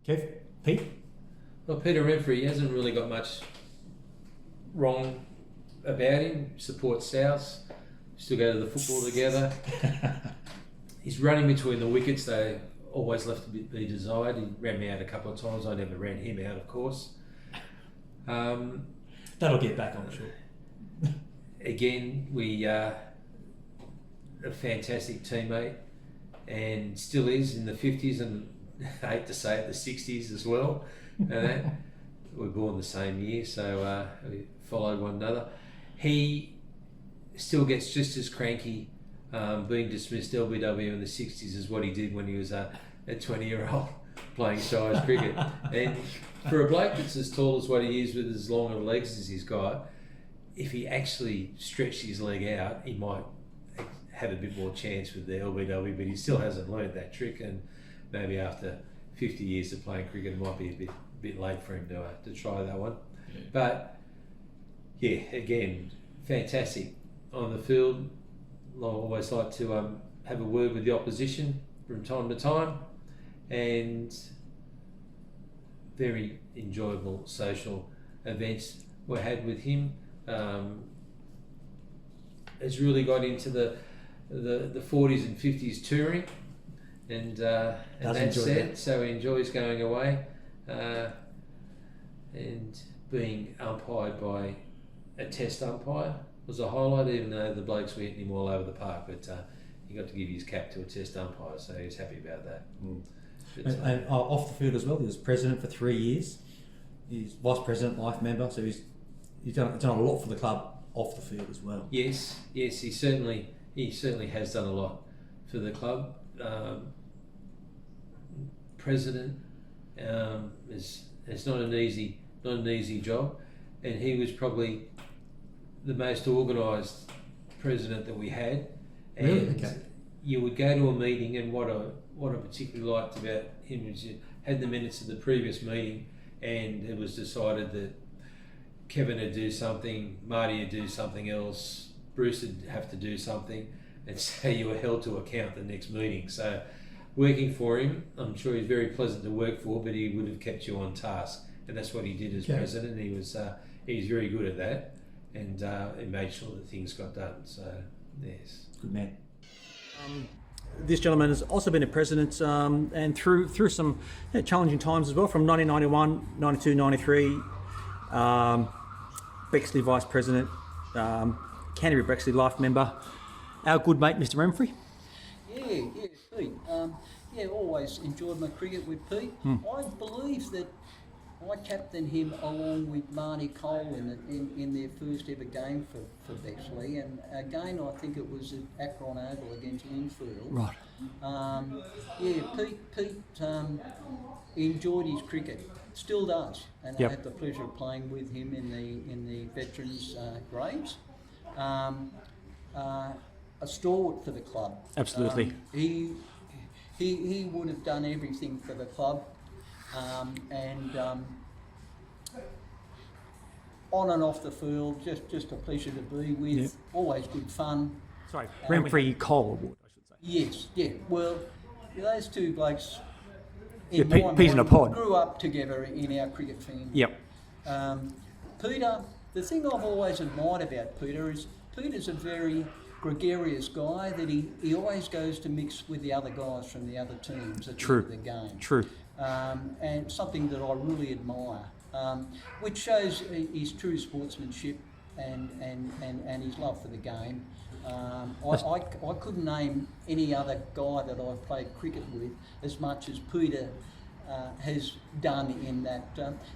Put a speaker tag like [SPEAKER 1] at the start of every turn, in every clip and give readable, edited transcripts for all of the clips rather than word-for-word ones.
[SPEAKER 1] Kev? Pete?
[SPEAKER 2] Well, Peter Remfrey, he hasn't really got much wrong about him. Supports South, still go to the football together. His running between the wickets, they always left to be desired. He ran me out a couple of times. I never ran him out, of course.
[SPEAKER 1] That'll get back, I'm sure.
[SPEAKER 2] Again, we a fantastic teammate, and still is in the 50s, and I hate to say it, the 60s as well. We're born the same year, so we followed one another. He still gets just as cranky being dismissed LBW in the 60s as what he did when he was a 20-year-old playing size cricket. And for a bloke that's as tall as what he is with as long of legs as he's got, if he actually stretched his leg out, he might have a bit more chance with the LBW, but he still hasn't learnt that trick, and maybe after 50 years of playing cricket, it might be a bit late for him to try that one. Yeah. But yeah, again, fantastic on the field. I always like to have a word with the opposition from time to time, and very enjoyable social events were had with him. Has really got into the 40s and 50s touring, and that's it. So he enjoys going away and being umpired by a test umpire was a highlight, even though the blokes were hitting him all over the park, but he got to give his cap to a test umpire, so he was happy about that.
[SPEAKER 1] And off the field as well, he was president for 3 years. He's vice president, life member, so he's done a lot for the club off the field as well. Yes,
[SPEAKER 2] he certainly has done a lot for the club. President it's not an easy job, and he was probably the most organised president that we had. And
[SPEAKER 1] really? Okay.
[SPEAKER 2] You would go to a meeting, and what I particularly liked about him was you had the minutes of the previous meeting, and it was decided that Kevin would do something, Marty would do something else, Bruce would have to do something, and so you were held to account the next meeting. So working for him, I'm sure he's very pleasant to work for, but he would have kept you on task, and that's what he did as president. He was very good at that, and he made sure that things got done. So yes,
[SPEAKER 1] good man. This gentleman has also been a president, and through some challenging times as well, from 1991, 92, 93. Bexley vice president, Canterbury Bexley life member, our good mate Mr. Remfrey.
[SPEAKER 3] Yeah, Pete. Always enjoyed my cricket with Pete. I believe that I captained him along with Marty Cole in their first ever game for Bexley, and again I think it was at Akron Oval against Linfield.
[SPEAKER 1] Right.
[SPEAKER 3] Pete enjoyed his cricket, still does, and I had the pleasure of playing with him in the veterans grades. A stalwart for the club.
[SPEAKER 1] Absolutely.
[SPEAKER 3] He would have done everything for the club. On and off the field, just a pleasure to be with. Yep. Always good fun.
[SPEAKER 1] Sorry, Remfrey Cole Award, I should say.
[SPEAKER 3] Yes, yeah. Well, those two blokes
[SPEAKER 1] peas in a pod.
[SPEAKER 3] Grew up together in our cricket family.
[SPEAKER 1] Yep.
[SPEAKER 3] Peter, the thing I've always admired about Peter is Peter's a very gregarious guy, that he always goes to mix with the other guys from the other teams at the end of the game.
[SPEAKER 1] True.
[SPEAKER 3] And something that I really admire, which shows his true sportsmanship and his love for the game. I couldn't name any other guy that I've played cricket with as much as Peter has done in that,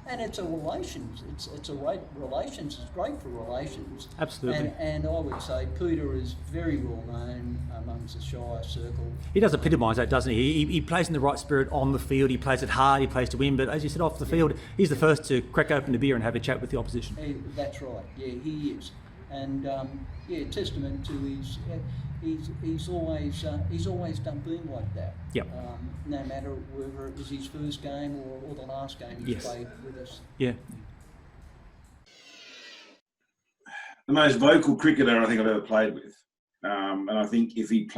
[SPEAKER 3] and it's a relations. It's a great relations. It's great for relations.
[SPEAKER 1] Absolutely.
[SPEAKER 3] And I would say Peter is very well known amongst the Shire circle.
[SPEAKER 1] He does epitomise that, doesn't he? He plays in the right spirit on the field. He plays it hard. He plays to win. But as you said, off the field, he's the first to crack open a beer and have a chat with the opposition.
[SPEAKER 3] That's right. Yeah, he is. And testament to his. He's always done being like that.
[SPEAKER 1] Yep.
[SPEAKER 3] No matter whether it was his first game or the last game he's played with us.
[SPEAKER 1] Yeah.
[SPEAKER 4] The most vocal cricketer I think I've ever played with, and I think if he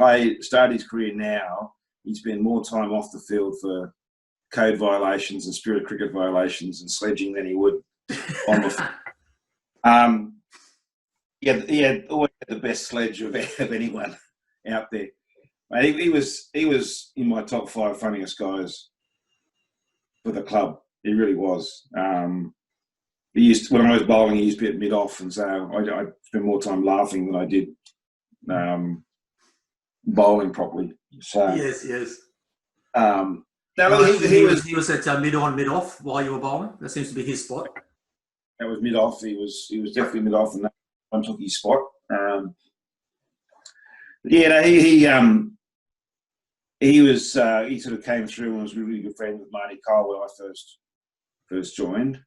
[SPEAKER 4] started his career now, he'd spend more time off the field for code violations and spirit cricket violations and sledging than he would on the. He had always had the best sledge of anyone out there. Mate, he was in my top 5 funniest guys for the club. He really was. He used, when I was bowling, he used to be at mid-off, and so I spent more time laughing than I did bowling properly. So
[SPEAKER 5] Yes.
[SPEAKER 4] no,
[SPEAKER 5] He was at mid-on, mid-off while you were bowling. That seems to be his spot.
[SPEAKER 4] that was mid-off. He was definitely mid-off, and that one took his spot. He sort of came through and was a really good friend with Marty Cole when I first joined.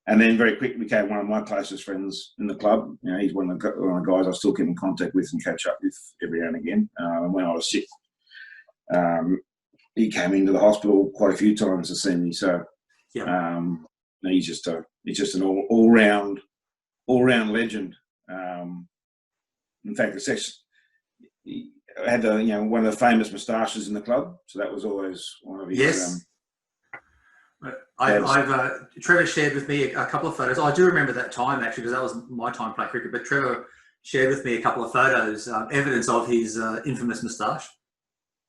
[SPEAKER 4] And then very quickly became one of my closest friends in the club. You know, he's one of the guys I still keep in contact with and catch up with every now and again. And when I was sick, he came into the hospital quite a few times to see me. So he's just an all-round legend. In fact, he had one of the famous moustaches in the club, so that was always one of his.
[SPEAKER 5] Yes. Trevor shared with me a couple of photos. I do remember that time actually, because that was my time playing cricket. But Trevor shared with me a couple of photos, evidence of his infamous moustache.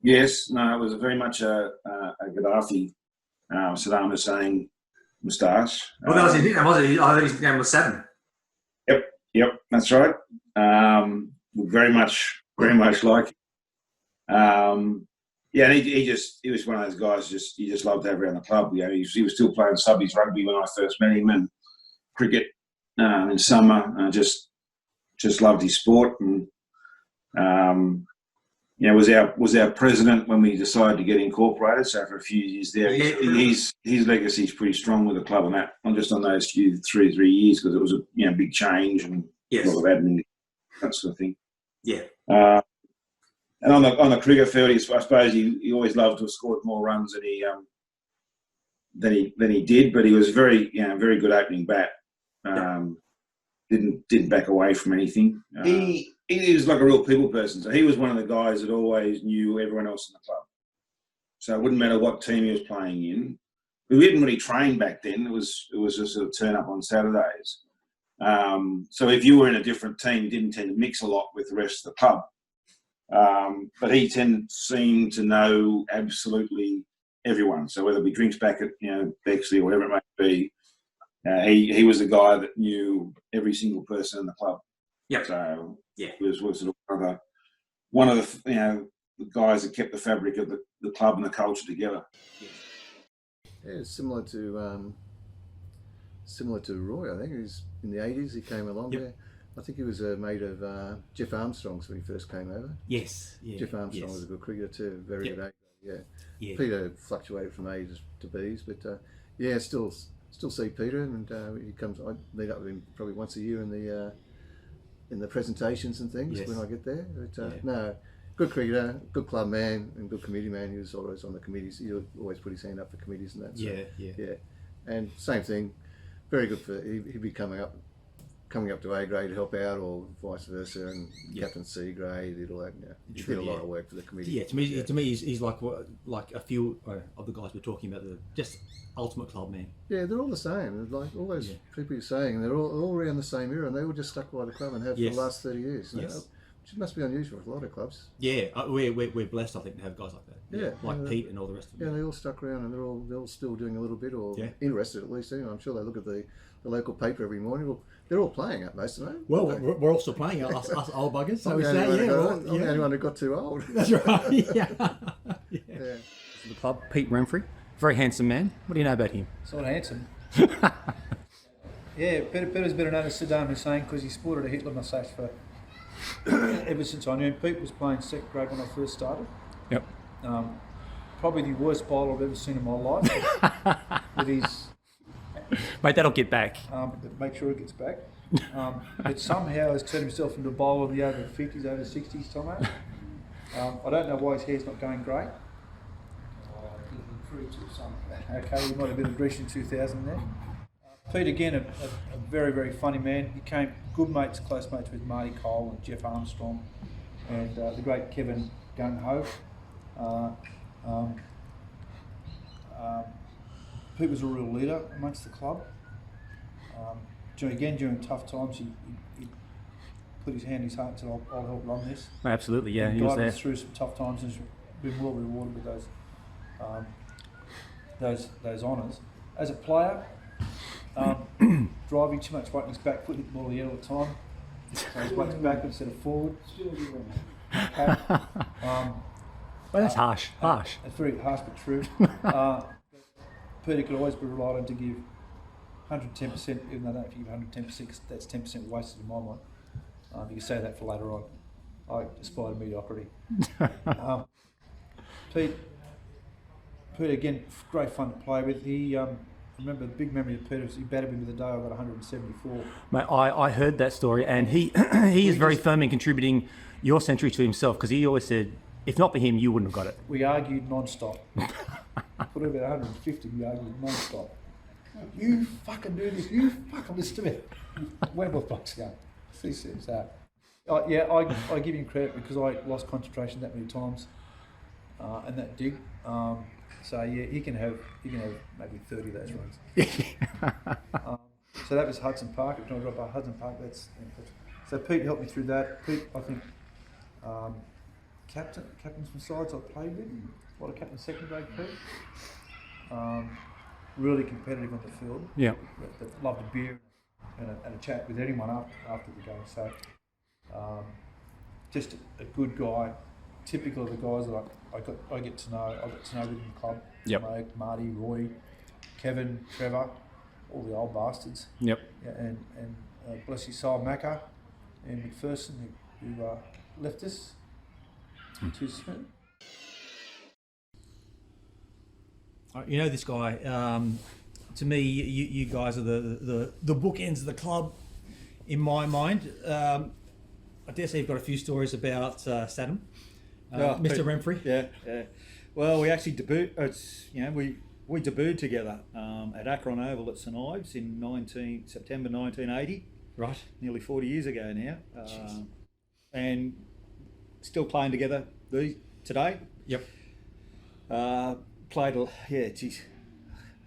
[SPEAKER 4] Yes, no, it was very much a Gaddafi, Saddam Hussein moustache.
[SPEAKER 5] Well, that was his nickname, wasn't it? I think his nickname was Saddam.
[SPEAKER 4] Yep, that's right. Very much like. Yeah, and he was one of those guys. He just loved to have around the club. You know, he was still playing subbies rugby when I first met him, and cricket in summer. Just loved his sport, and was our president when we decided to get incorporated. So for a few years there, his legacy is pretty strong with the club, and that not just on those few 3 years, because it was a big change and a lot of admin, that sort of thing.
[SPEAKER 5] Yeah.
[SPEAKER 4] And on the cricket field, I suppose he always loved to have scored more runs than he did, but he was very good opening bat. Didn't back away from anything. He was like a real people person. So he was one of the guys that always knew everyone else in the club. So it wouldn't matter what team he was playing in. We didn't really train back then. It was just sort of turn up on Saturdays. So if you were in a different team, you didn't tend to mix a lot with the rest of the club. But he seemed to know absolutely everyone. So whether it be drinks back at Bexley or whatever it may be, he was the guy that knew every single person in the club.
[SPEAKER 5] Yep.
[SPEAKER 4] So
[SPEAKER 5] yeah,
[SPEAKER 4] he was sort of one of the the guys that kept the fabric of the club and the culture together.
[SPEAKER 6] Yeah, it's similar to Roy. I think he was in the 80s. He came along there. I think he was a mate of Jeff Armstrong's when he first came over.
[SPEAKER 5] Yes. Yeah.
[SPEAKER 6] Jeff Armstrong was a good cricketer too, very good A.
[SPEAKER 5] Yeah.
[SPEAKER 6] Peter fluctuated from A's to B's, but still see Peter, and he comes. I meet up with him probably once a year in the presentations and things when I get there. But no, good cricketer, good club man, and good committee man. He was always on the committees. He would always put his hand up for committees and that. So, yeah. And same thing, very good for. He'd be coming up to A grade to help out, or vice versa, and Captain C grade, did all that. Yeah. He did a lot of work for the committee.
[SPEAKER 1] Yeah, to me, he's like a few of the guys we're talking about, just ultimate club man.
[SPEAKER 6] Yeah, they're all the same. Like all those people you're saying, they're all around the same era, and they all just stuck by the club and have for the last 30 years.
[SPEAKER 1] Yes.
[SPEAKER 6] Which must be unusual for a lot of clubs.
[SPEAKER 1] Yeah, we're blessed, I think, to have guys like that.
[SPEAKER 6] Yeah,
[SPEAKER 1] like Pete and all the rest of them.
[SPEAKER 6] Yeah, they all stuck around, and they're all still doing a little bit, or interested at least. I'm sure they look at the local paper every morning. Well, they're all playing it, most of them.
[SPEAKER 1] Well, we're all still playing us old buggers. So we say,
[SPEAKER 6] I'm the only one who got too old.
[SPEAKER 1] That's right. Yeah. The club, Pete Remfrey, very handsome man. What do you know about him?
[SPEAKER 7] Sort of handsome. Yeah, Peter's better known as Saddam Hussein because he sported a Hitler moustache for ever since I knew him. Pete was playing second grade when I first started.
[SPEAKER 1] Yep.
[SPEAKER 7] Probably the worst bowler I've ever seen in my life. With his.
[SPEAKER 1] Mate, that'll get back.
[SPEAKER 7] Make sure it gets back. But somehow has turned himself into a bowler of the over 50s, over 60s, Tomo. I don't know why his hair's not going great. Okay, you might have been a Grecian 2000 there. Pete, again, a very, very funny man. He became good mates, close mates with Marty Cole and Jeff Armstrong and the great Kevin Gung Ho. Pete was a real leader amongst the club. During tough times, he put his hand in his heart and said, I'll help run this.
[SPEAKER 8] Absolutely, yeah,
[SPEAKER 7] And
[SPEAKER 8] he was
[SPEAKER 7] guided
[SPEAKER 8] there.
[SPEAKER 7] us through some tough times and has been well rewarded with those honours. As a player, driving too much weight on his back foot, hit the ball the end all the time. So his weight's back instead of forward. Okay.
[SPEAKER 8] Well, that's harsh.
[SPEAKER 7] It's very harsh but true. Peter could always be relied on to give 110%, even though I don't think you give 110%, 'cause that's 10% wasted in my mind. You can say that for later on. I aspire to mediocrity. Pete, again, great fun to play with. He, I remember the big memory of Peter was he batted me with the day I got 174.
[SPEAKER 8] Mate, I heard that story, and he is very firm in contributing your century to himself, because he always said, if not for him, you wouldn't have got it.
[SPEAKER 7] We argued non-stop. Put over 150, we argued non-stop. You fucking do this, you fucking listen to me. Where my bucks go? He says that. Yeah, I give him credit because I lost concentration that many times and that dig. So yeah, he can have maybe 30 of those runs. So that was Hudson Park. If you want to drop by Hudson Park, so Pete helped me through that. Pete, I think, captains from sides I played with, a lot of captains second grade Pete. Really competitive on the field.
[SPEAKER 8] Yeah.
[SPEAKER 7] That loved a beer and a chat with anyone after the game. So just a good guy, typical of the guys that I get to know. I got to know within the club.
[SPEAKER 8] Yep.
[SPEAKER 7] Mike, Marty, Roy, Kevin, Trevor, all the old bastards.
[SPEAKER 8] Yep.
[SPEAKER 7] Yeah, and bless his soul, Macca and McPherson, who left us too soon.
[SPEAKER 1] You know this guy. To me, you guys are the bookends of the club, in my mind. I dare say you've got a few stories about Saddam, Mr. Remfrey.
[SPEAKER 9] Yeah. Well, we actually we debuted together at Akron Oval at St Ives in September 1980.
[SPEAKER 1] Right.
[SPEAKER 9] Nearly 40 years ago now. And still playing together today.
[SPEAKER 1] Yep.
[SPEAKER 9] Played, geez,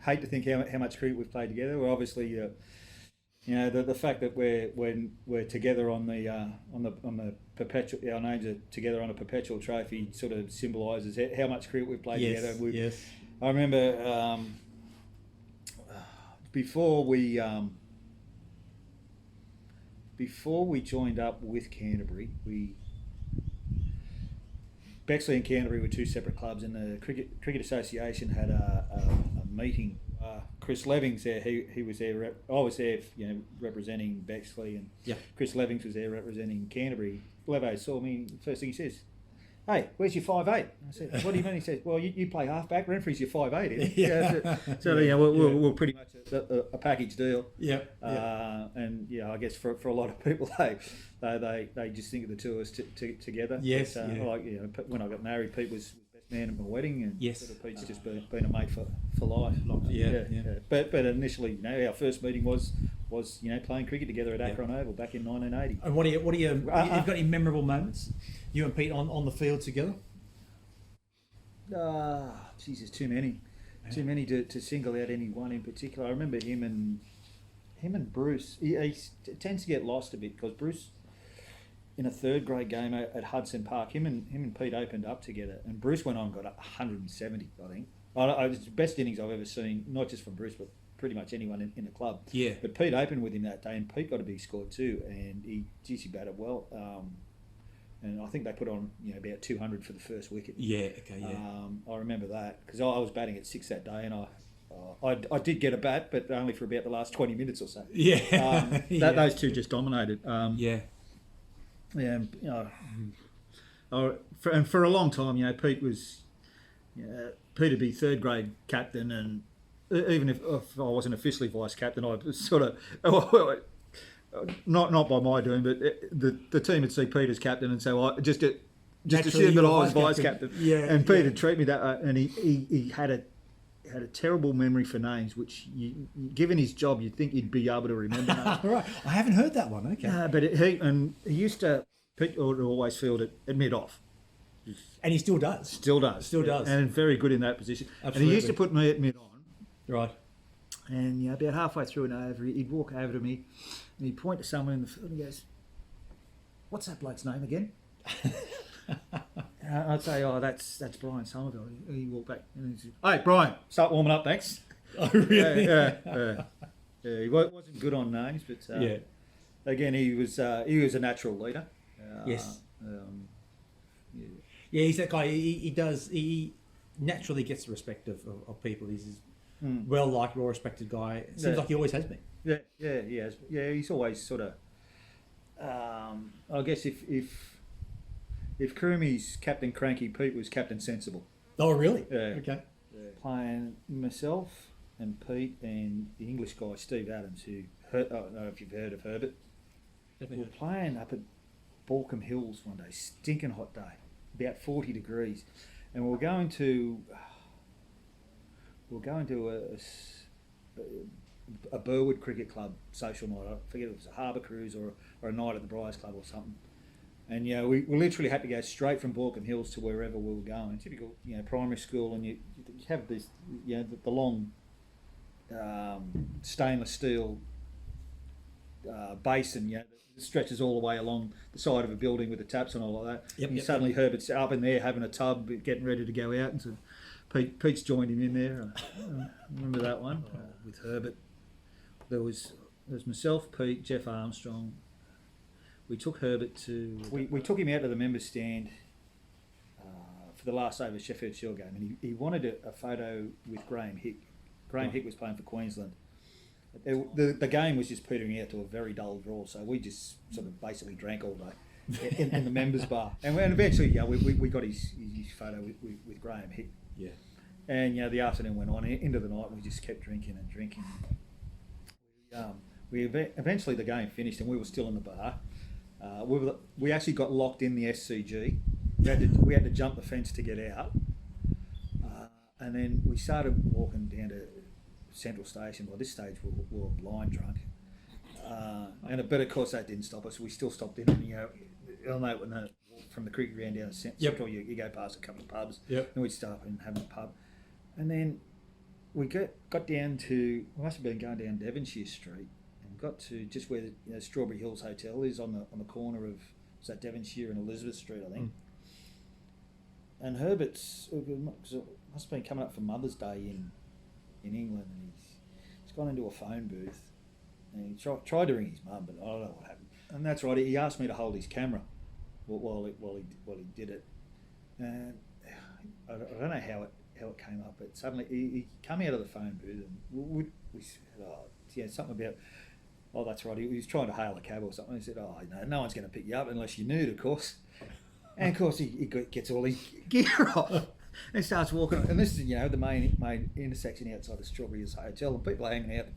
[SPEAKER 9] hate to think how much cricket we've played together. We're obviously, the fact that we're together on the perpetual, our names are together on a perpetual trophy sort of symbolises how much cricket we've played together.
[SPEAKER 1] Yes.
[SPEAKER 9] I remember before we joined up with Canterbury, Bexley and Canterbury were two separate clubs, and the Cricket Association had a meeting. Chris Levings there, he was there. I was there, representing Bexley, and Chris Levings was there representing Canterbury. Levo saw me. First thing he says, "Hey, where's your 5'8"?" I said, "What do you mean?" He says, "Well, you play halfback. Renfrey's your 5'8". So we're pretty much a package deal.
[SPEAKER 1] Yeah.
[SPEAKER 9] And I guess for a lot of people, they just think of the two of us together.
[SPEAKER 1] Yes.
[SPEAKER 9] But, when I got married, Pete was best man at my wedding, and
[SPEAKER 1] yes,
[SPEAKER 9] Pete's just been a mate for life.
[SPEAKER 1] Yeah.
[SPEAKER 9] But initially, our first meeting was playing cricket together at Akron Oval back in 1980.
[SPEAKER 1] And what do you you've got any memorable moments, you and Pete on the field together?
[SPEAKER 9] Jesus, too many. Too many to single out any one in particular. I remember him and Bruce. He tends to get lost a bit because Bruce, in a third grade game at Hudson Park, him and Pete opened up together, and Bruce went on and got 170. I think it's the best innings I've ever seen, not just from Bruce but pretty much anyone in the club.
[SPEAKER 1] Yeah.
[SPEAKER 9] But Pete opened with him that day, and Pete got a big score too, and he batted well. And I think they put on about 200 for the first wicket.
[SPEAKER 1] Yeah, okay, yeah.
[SPEAKER 9] I remember that because I was batting at 6 that day, and I did get a bat, but only for about the last 20 minutes or so.
[SPEAKER 1] Yeah.
[SPEAKER 9] Those two just dominated.
[SPEAKER 1] Yeah.
[SPEAKER 9] And for a long time, Pete was, Pete would be third grade captain, and even if I wasn't officially vice captain, I was sort of. Not by my doing, but the team would see Pete as captain, and so I just assumed that I was vice captain.
[SPEAKER 1] Yeah,
[SPEAKER 9] and Pete would treat me that way, and he had a terrible memory for names, which given his job, you'd think he'd be able to remember.
[SPEAKER 1] Right, I haven't heard that one. Okay,
[SPEAKER 9] but he used to Pete would always field at mid off,
[SPEAKER 1] and he still does.
[SPEAKER 9] Still does,
[SPEAKER 1] and
[SPEAKER 9] very good in that position.
[SPEAKER 1] Absolutely.
[SPEAKER 9] And he used to put me at mid on,
[SPEAKER 1] Right.
[SPEAKER 9] And about halfway through an over, he'd walk over to me and he'd point to someone in the field and he goes, "What's that bloke's name again?" I'd say, "Oh, that's Brian Somerville." He walked back and he said, "Hey, Brian, start warming up, thanks."
[SPEAKER 1] Oh, really?
[SPEAKER 9] Yeah, he wasn't good on names, but
[SPEAKER 1] Yeah.
[SPEAKER 9] again, he was a natural leader.
[SPEAKER 1] Yes.
[SPEAKER 9] Yeah.
[SPEAKER 1] Yeah, he's that guy. He naturally gets the respect of people. He's well liked, well respected guy. It seems
[SPEAKER 9] Yeah.
[SPEAKER 1] like he always has been.
[SPEAKER 9] Yeah, he has. Yeah, he's always sort of. I guess if Crewmy's Captain Cranky, Pete was Captain Sensible.
[SPEAKER 1] Oh, really?
[SPEAKER 9] Yeah.
[SPEAKER 1] Okay.
[SPEAKER 9] Playing myself and Pete and the English guy Steve Adams, who I don't know if you've heard of Herbert. We were playing up at Balcombe Hills one day, stinking hot day, about 40 degrees, and we were going to a Burwood Cricket Club social night. I forget if it was a harbour cruise or a night at the Briars Club or something. And we literally had to go straight from Balcombe Hills to wherever we were going. Typical, primary school, and you have this, the long stainless steel basin, that stretches all the way along the side of a building with the taps and all like that.
[SPEAKER 1] Yep,
[SPEAKER 9] and
[SPEAKER 1] yep,
[SPEAKER 9] suddenly Herbert's up in there having a tub, getting ready to go out, and so Pete's joined him in there. I remember that one with Herbert. There was myself, Pete, Jeff Armstrong. We took Herbert to. We took him out to the members' stand for the last over Sheffield Shield game, and he wanted a photo with Graham Hick. Graham Hick was playing for Queensland. The game was just petering out to a very dull draw, so we just sort of basically drank all day in the members' bar, and eventually, we got his photo with Graham Hick.
[SPEAKER 1] Yeah.
[SPEAKER 9] And the afternoon went on into the night. We just kept drinking and drinking. Eventually the game finished, and we were still in the bar. We actually got locked in the SCG. We had to jump the fence to get out, and then we started walking down to Central Station. By this stage, we were blind drunk, but of course that didn't stop us. We still stopped in, and from the cricket ground down to Central, you go past a couple of pubs.
[SPEAKER 1] Yep.
[SPEAKER 9] And we'd stop and have a pub, and then we got down to. We must have been going down Devonshire Street. Got to just where the Strawberry Hills Hotel is on the corner of Devonshire and Elizabeth Street, I think. And Herbert's must have been coming up for Mother's Day in England, and he's gone into a phone booth and he tried to ring his mum, but I don't know what happened. And that's right, he asked me to hold his camera while he did it, and I don't know how it came up, but suddenly he came out of the phone booth and we said, something about. Oh, that's right. He was trying to hail a cab or something. He said, "Oh, no one's going to pick you up unless you're nude, of course." And of course, he gets all his gear off and starts walking. And this is, the main intersection outside the Strawberry Hills Hotel, and people are hanging out.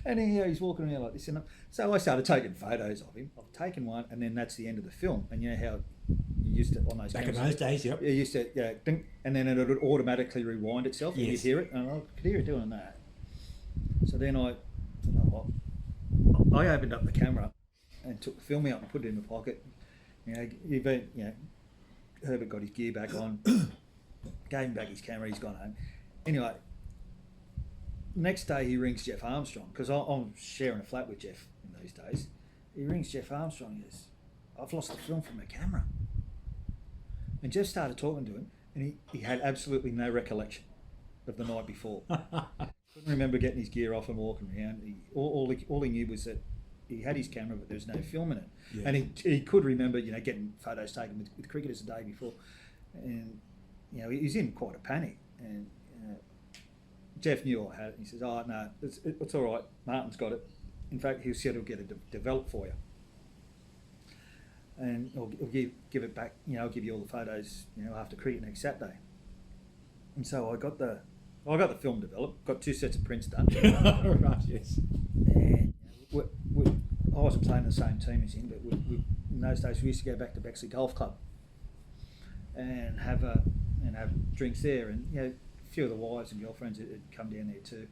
[SPEAKER 9] And he's walking around like this. And so I started taking photos of him. I've taken one, and then that's the end of the film. And you know how you used to on those
[SPEAKER 1] Back in
[SPEAKER 9] cameras,
[SPEAKER 1] those days, yep.
[SPEAKER 9] you used to ding, and then it would automatically rewind itself, and
[SPEAKER 1] Yes.
[SPEAKER 9] you'd hear it, and I could hear it doing that. So then I opened up the camera and took the film out and put it in the pocket. Herbert got his gear back on, gave him back his camera. He's gone home. Anyway, next day he rings Jeff Armstrong, because I'm sharing a flat with Jeff in those days. He rings Jeff Armstrong and he goes, "I've lost the film from my camera." And Jeff started talking to him, and he had absolutely no recollection of the night before. Couldn't remember getting his gear off and walking around. All he knew was that he had his camera, but there was no film in it. Yeah. And he could remember, getting photos taken with cricketers the day before, and he was in quite a panic. And Jeff knew I had it. And he says, "Oh no, it's all right. Martin's got it. In fact, he said he'll get it developed for you, and I'll give it back. I'll give you all the photos. After cricket next Saturday." And so I got the film developed, got 2 sets of prints done.
[SPEAKER 1] Right, yes.
[SPEAKER 9] And I wasn't playing the same team as him, but in those days we used to go back to Bexley Golf Club and have drinks there, and a few of the wives and girlfriends had come down there too.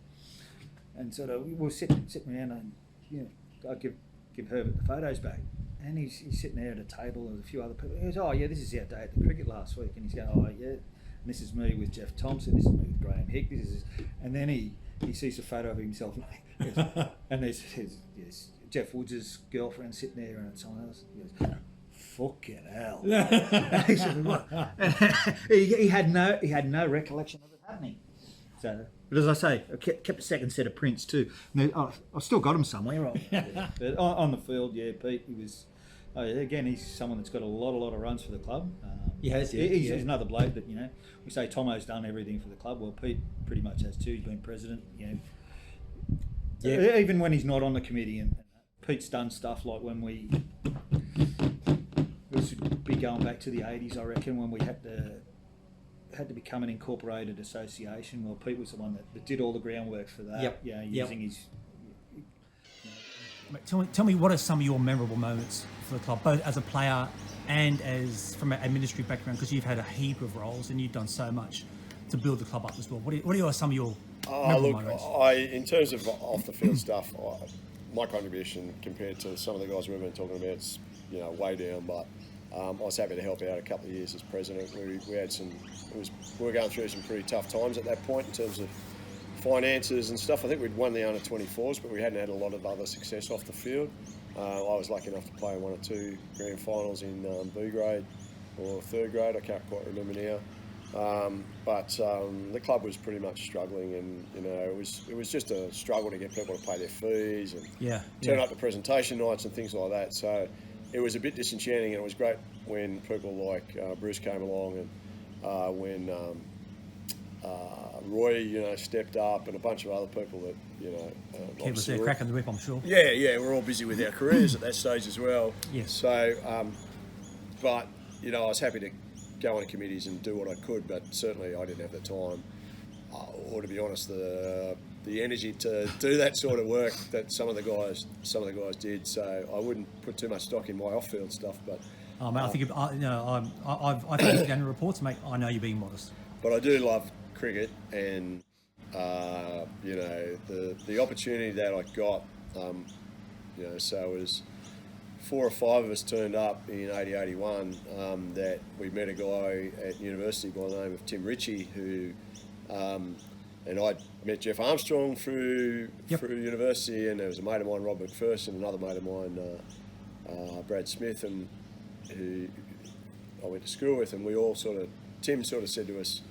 [SPEAKER 9] And sort of we were sitting around, and I'd give Herbert the photos back, and he's sitting there at a table with a few other people. He goes, "Oh yeah, this is our day at the cricket last week," and he's going, "Oh yeah." this is me with Jeff Thompson, this is me with Graham Hick, and then he sees a photo of himself, and there's Jeff Woods' girlfriend sitting there, and someone else. He goes, fucking hell. He said, "What?" he had no recollection of it happening. So, but as I say, I kept a second set of prints too. I've still got them somewhere. Right? But on the field, yeah, Pete, he was. Again, he's someone that's got a lot of runs for the club.
[SPEAKER 1] He has, yeah.
[SPEAKER 9] He's another bloke that, we say Tomo's done everything for the club. Well, Pete pretty much has too. He's been president, Yeah. Even when he's not on the committee, and Pete's done stuff like when we should be going back to the 80s, I reckon, when we had to become an incorporated association. Well, Pete was the one that did all the groundwork for that.
[SPEAKER 1] Yep.
[SPEAKER 9] Using his.
[SPEAKER 8] Tell me, what are some of your memorable moments for the club, both as a player and as from an administrative background? Because you've had a heap of roles and you've done so much to build the club up as well. What are some of your memorable moments?
[SPEAKER 10] In terms of off the field stuff, my contribution compared to some of the guys we've been talking about is way down. But I was happy to help out a couple of years as president. We had we were going through some pretty tough times at that point in terms of finances and stuff. I think we'd won the under 24s, but we hadn't had a lot of other success off the field. I was lucky enough to play in 1 or 2 grand finals in B grade or 3rd grade. I can't quite remember now. But the club was pretty much struggling, and it was just a struggle to get people to pay their fees and turn up to presentation nights and things like that. So it was a bit disenchanting, and it was great when people like Bruce came along, and when Roy, stepped up, and a bunch of other people that,
[SPEAKER 8] Kev was there cracking the whip, I'm sure.
[SPEAKER 10] Yeah, we're all busy with our careers at that stage as well.
[SPEAKER 8] Yes.
[SPEAKER 10] So, but I was happy to go on committees and do what I could, but certainly I didn't have the time, or to be honest, the energy to do that sort of work that some of the guys did. So I wouldn't put too much stock in my off-field stuff, but.
[SPEAKER 8] Oh, mate, I think I've had annual reports, mate. I know you're being modest.
[SPEAKER 10] But I do love cricket, and the opportunity that I got, so it was 4 or 5 of us turned up in 80-81 that we met a guy at university by the name of Tim Ritchie, who and I met Jeff Armstrong through university, and there was a mate of mine, Rob McPherson, another mate of mine, Brad Smith, and who I went to school with, and Tim sort of said to us,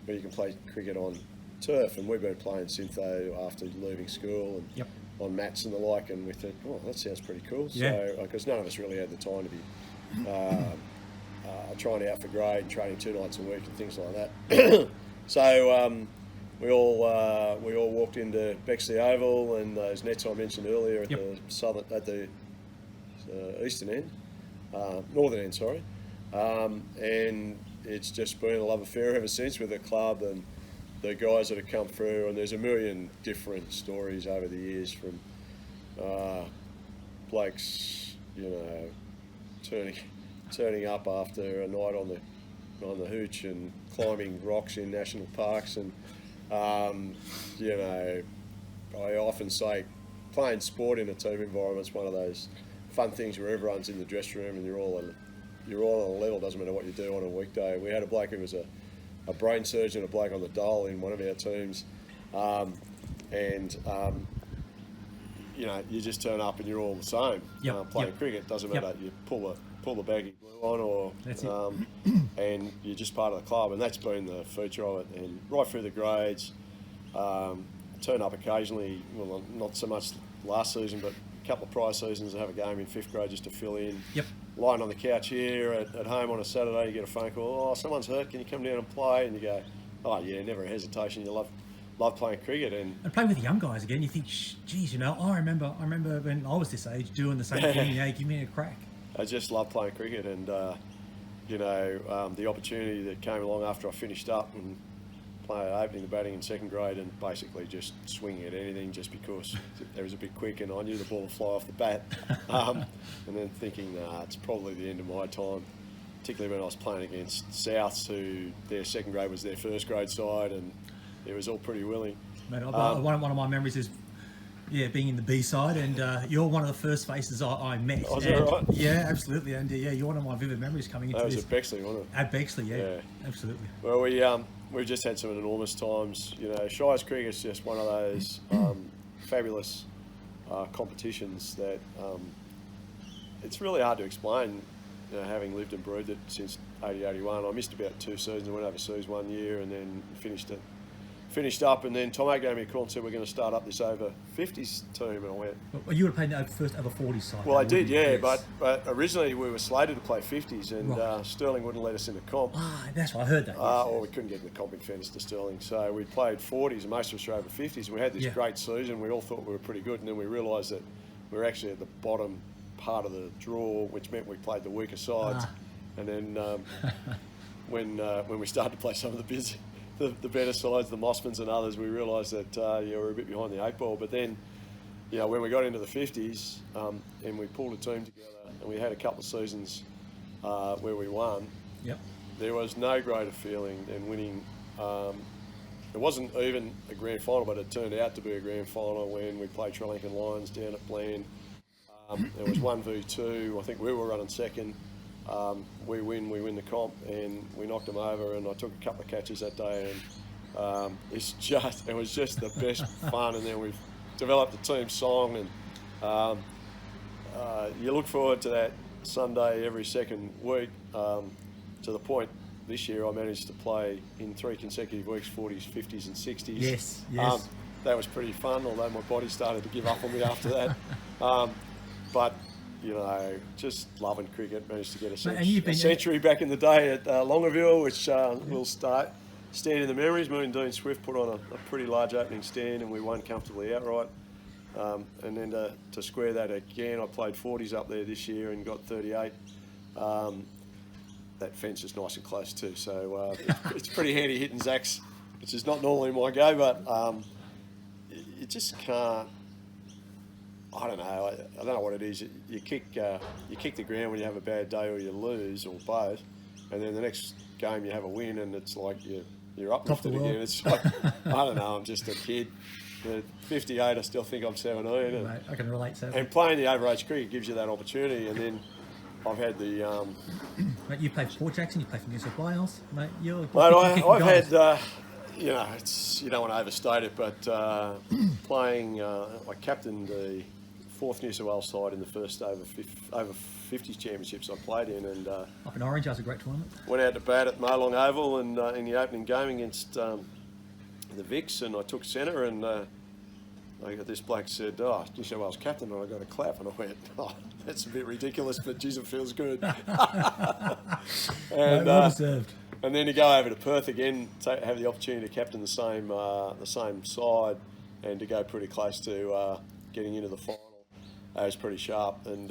[SPEAKER 10] well, you can play cricket on turf, and we've been playing Syntho after leaving school and on mats and the like, and we thought, oh, that sounds pretty cool.
[SPEAKER 8] Yeah.
[SPEAKER 10] So, because none of us really had the time to be trying out for grade and training 2 nights a week and things like that. So we all walked into Bexley Oval, and those nets I mentioned earlier at the eastern end, northern end, sorry, and it's just been a love affair ever since with the club and the guys that have come through. And there's a million different stories over the years, from blokes, turning up after a night on the hooch and climbing rocks in national parks, and I often say playing sport in a team environment is one of those fun things where everyone's in the dressing room and you're all on a level. Doesn't matter what you do on a weekday. We had a bloke who was a brain surgeon, a bloke on the dole in one of our teams, you just turn up and you're all the same. Playing cricket doesn't matter. You pull the baggy blue on, or and you're just part of the club, and that's been the feature of it. And right through the grades, turn up occasionally. Well, not so much last season, but a couple of prior seasons, I have a game in 5th grade just to fill in. Lying on the couch here at home on a Saturday, you get a phone call, oh, someone's hurt, can you come down and play? And you go, oh yeah, never a hesitation. You love playing cricket, and
[SPEAKER 8] playing with the young guys again. You think, geez, I remember when I was this age doing the same thing. Give me a crack.
[SPEAKER 10] I just love playing cricket, and the opportunity that came along after I finished up and opening the batting in 2nd grade, and basically just swinging at anything just because there was a bit quick and I knew the ball would fly off the bat, and then thinking, it's probably the end of my time, particularly when I was playing against Souths, who their 2nd grade was their 1st grade side, and it was all pretty willing.
[SPEAKER 8] Mate, one of my memories is Yeah, being in the B side, and you're one of the first faces I met.
[SPEAKER 10] Oh, is that right?
[SPEAKER 8] Yeah, absolutely, and yeah, you're one of my vivid memories coming into
[SPEAKER 10] That was
[SPEAKER 8] this.
[SPEAKER 10] at Bexley, wasn't it?
[SPEAKER 8] At Bexley, yeah,
[SPEAKER 10] Yeah.
[SPEAKER 8] absolutely.
[SPEAKER 10] Well, we've just had some enormous times. You know, Shires Cricket's just one of those fabulous competitions that it's really hard to explain. You know, having lived and brewed it since 80-81, I missed about 2 seasons. I went overseas one year and then finished up, and then Tom gave me a call and said we're going to start up this over 50s team, and I went.
[SPEAKER 8] Well, you would have played the first over 40s side.
[SPEAKER 10] Well, I
[SPEAKER 8] though,
[SPEAKER 10] did,
[SPEAKER 8] wouldn't you?
[SPEAKER 10] yeah,
[SPEAKER 8] Yes.
[SPEAKER 10] but originally we were slated to play 50s, and
[SPEAKER 8] Right.
[SPEAKER 10] Sterling wouldn't let us in the comp.
[SPEAKER 8] Ah, that's what I heard that.
[SPEAKER 10] Or we couldn't get in the comp in fairness to Sterling, so we played 40s, and most of us were over 50s. We had this
[SPEAKER 8] Yeah.
[SPEAKER 10] great season. We all thought we were pretty good, and then we realised that we were actually at the bottom part of the draw, which meant we played the weaker sides. And then when we started to play some of the better sides, the Mossmans and others, we realised that you were a bit behind the 8 ball. But then, you know, when we got into the 50s and we pulled a team together, and we had a couple of seasons where we won.
[SPEAKER 8] Yep.
[SPEAKER 10] There was no greater feeling than winning. It wasn't even a grand final, but it turned out to be a grand final when we played Sri Lankan Lions down at Bland. It was 1v2. I think we were running second. We win the comp, and we knocked them over. And I took a couple of catches that day, and it was just the best fun. And then we've developed a team song, and you look forward to that Sunday every second week. To the point this year, I managed to play in 3 consecutive weeks, 40s, 50s, and 60s.
[SPEAKER 8] Yes.
[SPEAKER 10] That was pretty fun, although my body started to give up on me after that. But, you know, just loving cricket. Managed to get a century back in the day at Longaville, which will stand in the memories. Me and Dean Swift put on a pretty large opening stand, and we won comfortably outright. And then to square that again, I played 40s up there this year and got 38. That fence is nice and close too, so it's pretty handy hitting Zacks, which is not normally my go, but you just can't. I don't know. I don't know what it is. You kick the ground when you have a bad day, or you lose, or both, and then the next game you have a win, and it's like you're uplifted again. It's like, I don't know. I'm just a kid. At 58, I still think I'm 17.
[SPEAKER 8] Mate, I can relate to that.
[SPEAKER 10] And playing the overage cricket gives you that opportunity, and then I've had the.
[SPEAKER 8] Mate, you played for Port Jackson. You played for New South Wales. Mate,
[SPEAKER 10] I've had. You know, you don't want to overstate it, but playing, I captained the 4th New South Wales side in the first over 50s championships I played in, and
[SPEAKER 8] up in Orange, that was a great tournament.
[SPEAKER 10] Went out to bat at Marlong Oval, and in the opening game against the Vicks, and I took centre, and this bloke said, "Oh, New South Wales captain," and I got a clap, and I went, "Oh, that's a bit ridiculous, but geez, it feels good." And
[SPEAKER 8] well deserved.
[SPEAKER 10] And then to go over to Perth again, have the opportunity to captain the same side, and to go pretty close to getting into the final. That was pretty sharp, and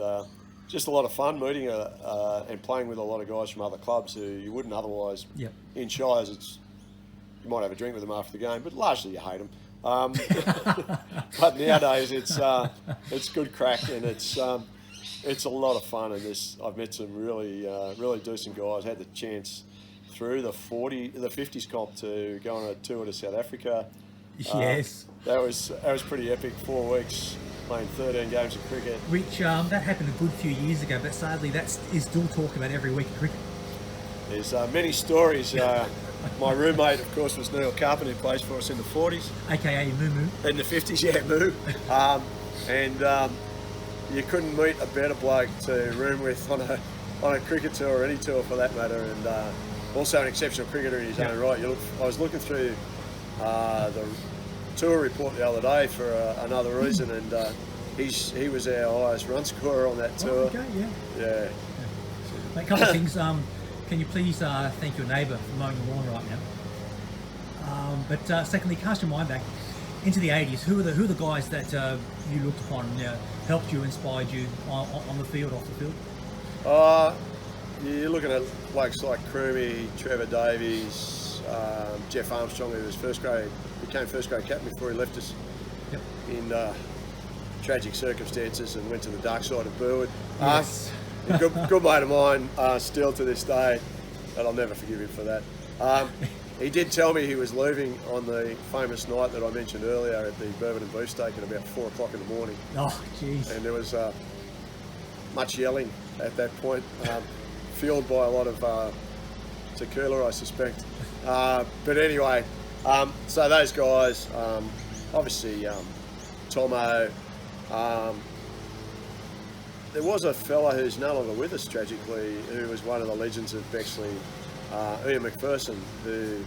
[SPEAKER 10] just a lot of fun meeting and playing with a lot of guys from other clubs who you wouldn't otherwise.
[SPEAKER 8] Yep.
[SPEAKER 10] In Shires, you might have a drink with them after the game, but largely you hate them. But nowadays it's good crack, and it's a lot of fun. And I've met some really decent guys. Had the chance through the 50s comp to go on a tour to South Africa.
[SPEAKER 8] Yes.
[SPEAKER 10] That was pretty epic. 4 weeks playing 13 games of cricket.
[SPEAKER 8] Which that happened a good few years ago, but sadly that is still talked about every week in cricket.
[SPEAKER 10] There's many stories. My roommate, of course, was Neil Carpenter, who plays for us in the 40s.
[SPEAKER 8] AKA Moo Moo.
[SPEAKER 10] In the 50s, yeah, Moo. And you couldn't meet a better bloke to room with on a cricket tour, or any tour for that matter, and also an exceptional cricketer in his own right. I was looking through the tour report the other day for another reason, and he was our highest run scorer on that tour.
[SPEAKER 8] Oh, okay,
[SPEAKER 10] yeah.
[SPEAKER 8] Mate, a couple of things. Can you please thank your neighbour for mowing the lawn right now? But secondly, cast your mind back into the 80s. Who are the guys that you looked upon, helped you, inspired you on the field, off the field?
[SPEAKER 10] You're looking at blokes like Croomy, Trevor Davies, Jeff Armstrong, who was became first grade captain before he left us in tragic circumstances and went to the dark side of Burwood.
[SPEAKER 8] Yes.
[SPEAKER 10] Good mate of mine, still to this day, and I'll never forgive him for that. He did tell me he was leaving on the famous night that I mentioned earlier at the Bourbon and Beefsteak at about 4 o'clock in the morning.
[SPEAKER 8] Oh, jeez.
[SPEAKER 10] And there was much yelling at that point, fueled by a lot of tequila, I suspect. But anyway, so those guys, obviously Tomo, there was a fella who's no longer with us tragically, who was one of the legends of Bexley, Ian McPherson, who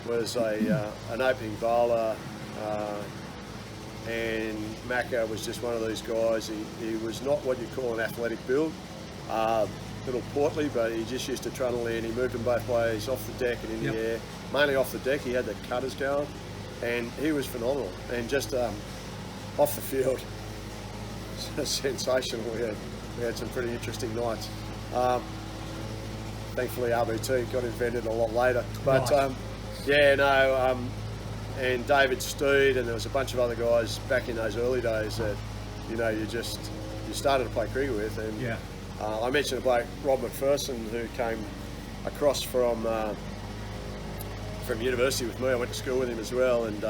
[SPEAKER 10] was an opening bowler, and Macca was just one of these guys. He was not what you call an athletic build, little portly, but he just used to trundle in. He moved them both ways, off the deck and in the air, mainly off the deck. He had the cutters going, and he was phenomenal. And just off the field, sensational. We had some pretty interesting nights. Thankfully, RBT got invented a lot later. But and David Steed, and there was a bunch of other guys back in those early days that you started to play cricket with. And I mentioned a bloke, Rob McPherson, who came across from university with me. I went to school with him as well, and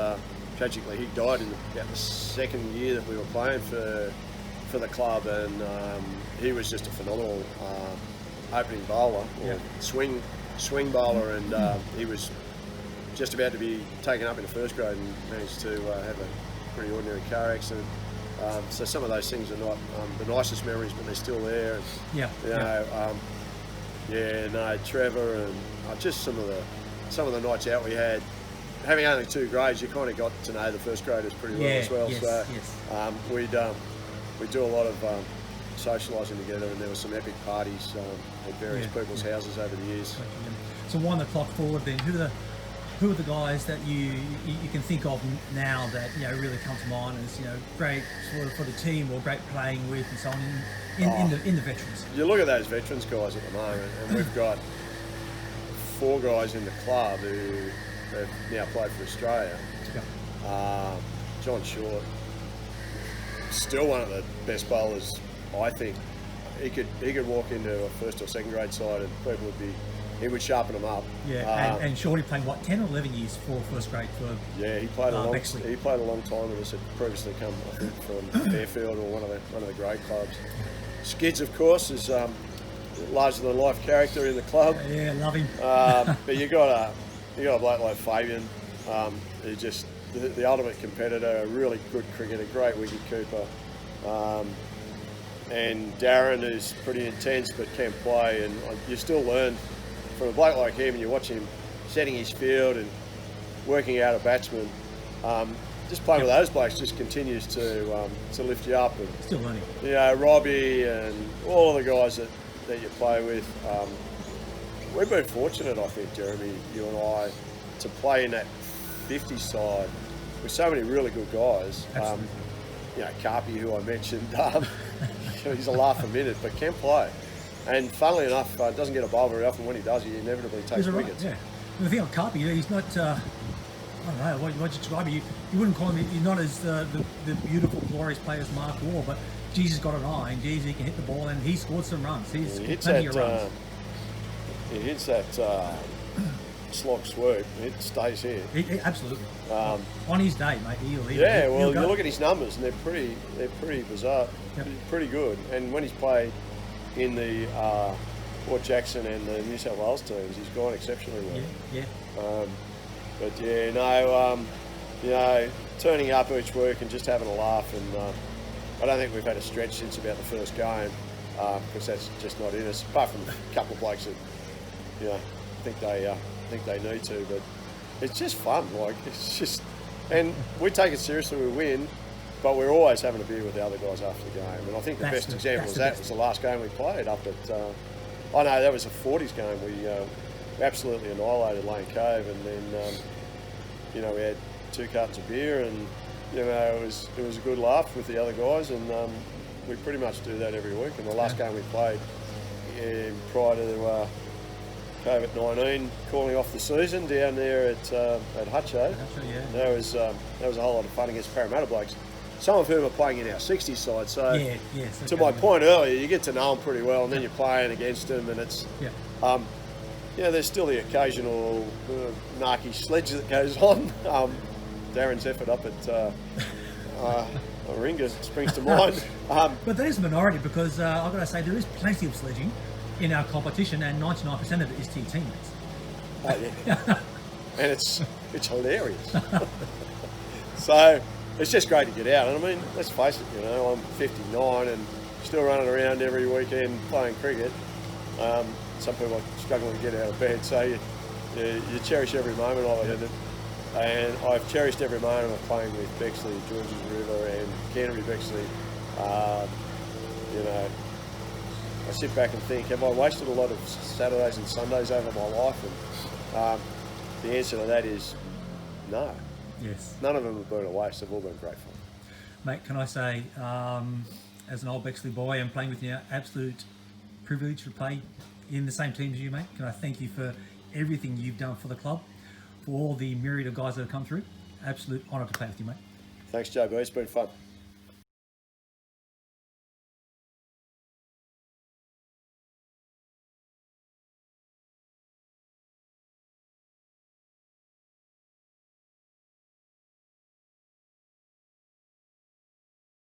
[SPEAKER 10] tragically he died in about the second year that we were playing for the club, and he was just a phenomenal opening bowler, or swing bowler, and he was just about to be taken up into first grade and managed to have a pretty ordinary car accident. So some of those things are not the nicest memories, but they're still there. And, Trevor, and just some of the nights out we had. Having only 2 grades, you kind of got to know the first graders pretty well as well. We'd do a lot of socialising together, and there were some epic parties at various people's houses over the years.
[SPEAKER 8] So wind the clock forward then. Who are the guys that you can think of now that really come to mind as great for the team or great playing with and so on in the veterans? You
[SPEAKER 10] look at those veterans guys at the moment, and we've got 4 guys in the club who have now played for Australia. John Short, still one of the best bowlers, I think. He could walk into a first or second grade side and people he would sharpen them up.
[SPEAKER 8] And Shorty played 10 or 11 years for first grade for
[SPEAKER 10] he played a long time with us. Had previously come, I think, from Fairfield or one of the grade clubs. Skids, of course, is larger than life character in the club.
[SPEAKER 8] Yeah, love him.
[SPEAKER 10] But you got a bloke like Fabian, who just the ultimate competitor, a really good cricketer, great wicket keeper. And Darren, who's pretty intense but can play, and you still learn from a bloke like him, and you watch him setting his field and working out a batsman. Just playing with those blokes just continues to lift you up. And,
[SPEAKER 8] still learning.
[SPEAKER 10] Robbie and all of the guys that you play with. We've been fortunate, I think, Jeremy, you and I, to play in that 50 side with so many really good guys. Carpy, who I mentioned, he's a laugh a minute, but can play. And funnily enough, doesn't get a bowl very often. When he does, he inevitably takes wickets.
[SPEAKER 8] The thing on Carpy, he's not. I don't know what you describe. You wouldn't call him. He's not as the beautiful, glorious player as Mark Waugh, but Jesus got an eye, and he can hit the ball, and he scored some runs. He hits runs.
[SPEAKER 10] He hits that slog swoop. It stays here.
[SPEAKER 8] Absolutely. On his day, mate. He'll
[SPEAKER 10] you look at his numbers, and they're pretty bizarre. Pretty good. And when he's played in the Port Jackson and the New South Wales teams, he's gone exceptionally well. Turning up each week and just having a laugh, and I don't think we've had a stretch since about the first game, because that's just not in us. Apart from a couple of blokes that think they need to, but it's just fun. And we take it seriously. We win. But we're always having a beer with the other guys after the game. And I think the best example was the last game we played up at, that was a 40s game. We absolutely annihilated Lane Cove, and then, we had 2 cartons of beer, and, it was a good laugh with the other guys, and we pretty much do that every week. And the last game we played prior to COVID-19 calling off the season down there at Hutcho, that was a whole lot of fun against Parramatta blokes. Some of whom are playing in our 60s side. So to my point earlier, you get to know them pretty well, and then you're playing against them, and it's Yeah, there's still the occasional narky sledge that goes on. Darren's effort up at Ringa springs to mind.
[SPEAKER 8] But that is a minority because I've got to say there is plenty of sledging in our competition, and 99% of it is to your teammates.
[SPEAKER 10] Oh, yeah. And it's hilarious. So it's just great to get out. And I mean, let's face it, I'm 59 and still running around every weekend playing cricket. Some people are struggling to get out of bed, so you cherish every moment of it. And I've cherished every moment of playing with Bexley, Georges River and Canterbury Bexley. I sit back and think, have I wasted a lot of Saturdays and Sundays over my life? And the answer to that is no.
[SPEAKER 8] Yes.
[SPEAKER 10] None of them have been a waste. They've all been great fun.
[SPEAKER 8] Mate, can I say, as an old Bexley boy and playing with you, absolute privilege to play in the same team as you, mate. Can I thank you for everything you've done for the club, for all the myriad of guys that have come through. Absolute honour to play with you, mate.
[SPEAKER 10] Thanks, JB. It's been fun.